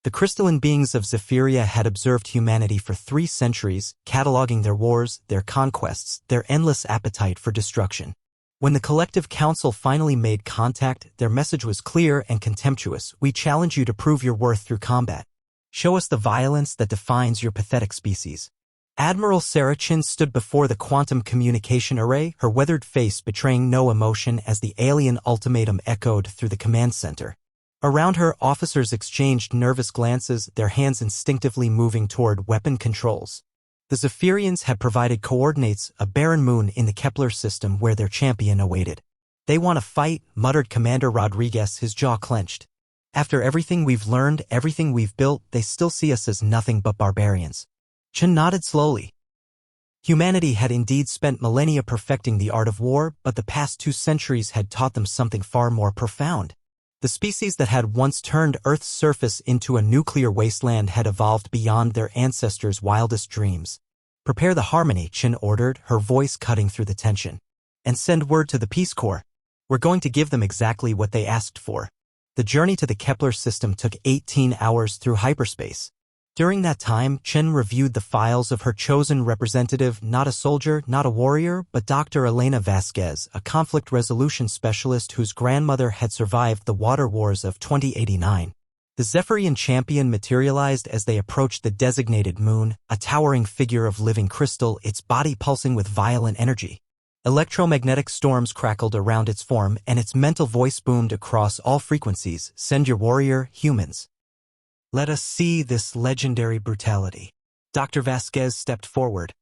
The crystalline beings of Zephyria had observed humanity for 3 centuries, cataloging their wars, their conquests, their endless appetite for destruction. When the collective council finally made contact, their message was clear and contemptuous. We challenge you to prove your worth through combat. Show us the violence that defines your pathetic species. Admiral Sarah Chin stood before the quantum communication array, her weathered face betraying no emotion as the alien ultimatum echoed through the command center. Around her, officers exchanged nervous glances, their hands instinctively moving toward weapon controls. The Zephyrians had provided coordinates, a barren moon in the Kepler system where their champion awaited. "They want to fight," muttered Commander Rodriguez, his jaw clenched. "After everything we've learned, everything we've built, they still see us as nothing but barbarians." Chen nodded slowly. Humanity had indeed spent millennia perfecting the art of war, but the past 2 centuries had taught them something far more profound. The species that had once turned Earth's surface into a nuclear wasteland had evolved beyond their ancestors' wildest dreams. "Prepare the harmony," Chen ordered, her voice cutting through the tension. "And send word to the Peace Corps. We're going to give them exactly what they asked for." The journey to the Kepler system took 18 hours through hyperspace. During that time, Chen reviewed the files of her chosen representative, not a soldier, not a warrior, but Dr. Elena Vasquez, a conflict resolution specialist whose grandmother had survived the water wars of 2089. The Zephyrian champion materialized as they approached the designated moon, a towering figure of living crystal, its body pulsing with violent energy. Electromagnetic storms crackled around its form, and its mental voice boomed across all frequencies, "Send your warrior, humans. Let us see this legendary brutality." Dr. Vasquez stepped forward,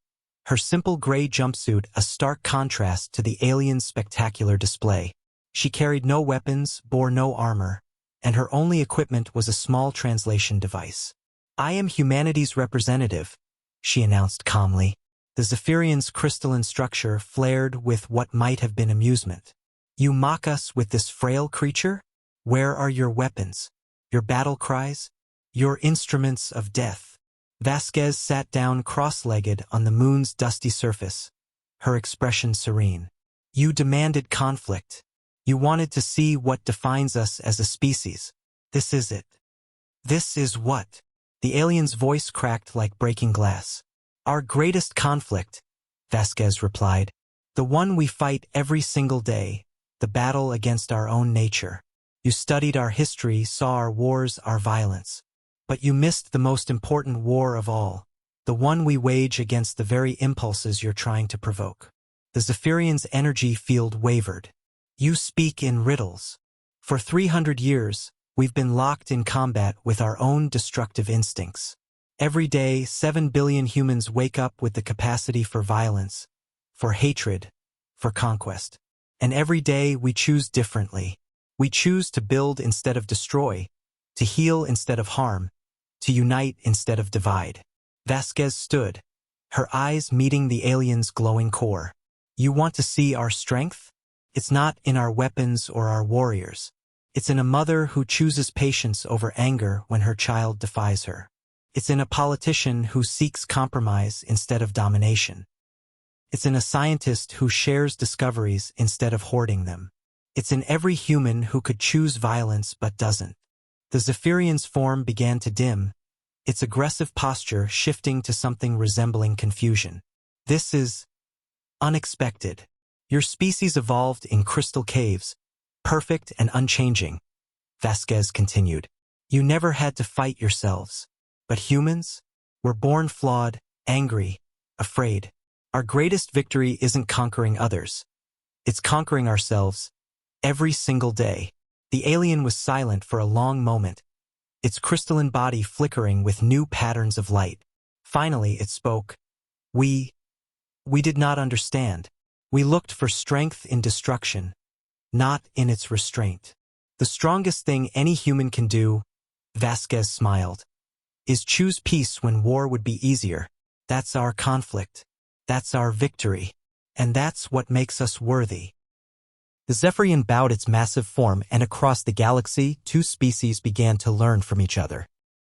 her simple gray jumpsuit a stark contrast to the alien's spectacular display. She carried no weapons, bore no armor, and her only equipment was a small translation device. "I am humanity's representative," she announced calmly. The Zephyrian's crystalline structure flared with what might have been amusement. "You mock us with this frail creature? Where are your weapons? Your battle cries? Your instruments of death?" Vasquez sat down cross-legged on the moon's dusty surface, her expression serene. "You demanded conflict. You wanted to see what defines us as a species. This is it. This is what?" The alien's voice cracked like breaking glass. "Our greatest conflict," Vasquez replied. "The one we fight every single day, the battle against our own nature. You studied our history, saw our wars, our violence. But you missed the most important war of all, the one we wage against the very impulses you're trying to provoke." The Zephyrian's energy field wavered. "You speak in riddles. For 300 years, we've been locked in combat with our own destructive instincts. Every day, 7 billion humans wake up with the capacity for violence, for hatred, for conquest. And every day we choose differently. We choose to build instead of destroy, to heal instead of harm, to unite instead of divide." Vasquez stood, her eyes meeting the alien's glowing core. "You want to see our strength? It's not in our weapons or our warriors. It's in a mother who chooses patience over anger when her child defies her. It's in a politician who seeks compromise instead of domination. It's in a scientist who shares discoveries instead of hoarding them. It's in every human who could choose violence but doesn't." The Zephyrian's form began to dim, its aggressive posture shifting to something resembling confusion. "This is unexpected. Your species evolved in crystal caves, perfect and unchanging," Vasquez continued. "You never had to fight yourselves. But humans? We're born flawed, angry, afraid. Our greatest victory isn't conquering others. It's conquering ourselves, every single day." The alien was silent for a long moment, its crystalline body flickering with new patterns of light. Finally it spoke. We did not understand. We looked for strength in destruction, not in its restraint. The strongest thing any human can do," Vasquez smiled, "is choose peace when war would be easier. That's our conflict. That's our victory. And that's what makes us worthy." The Zephyrian bowed its massive form, and across the galaxy, 2 species began to learn from each other.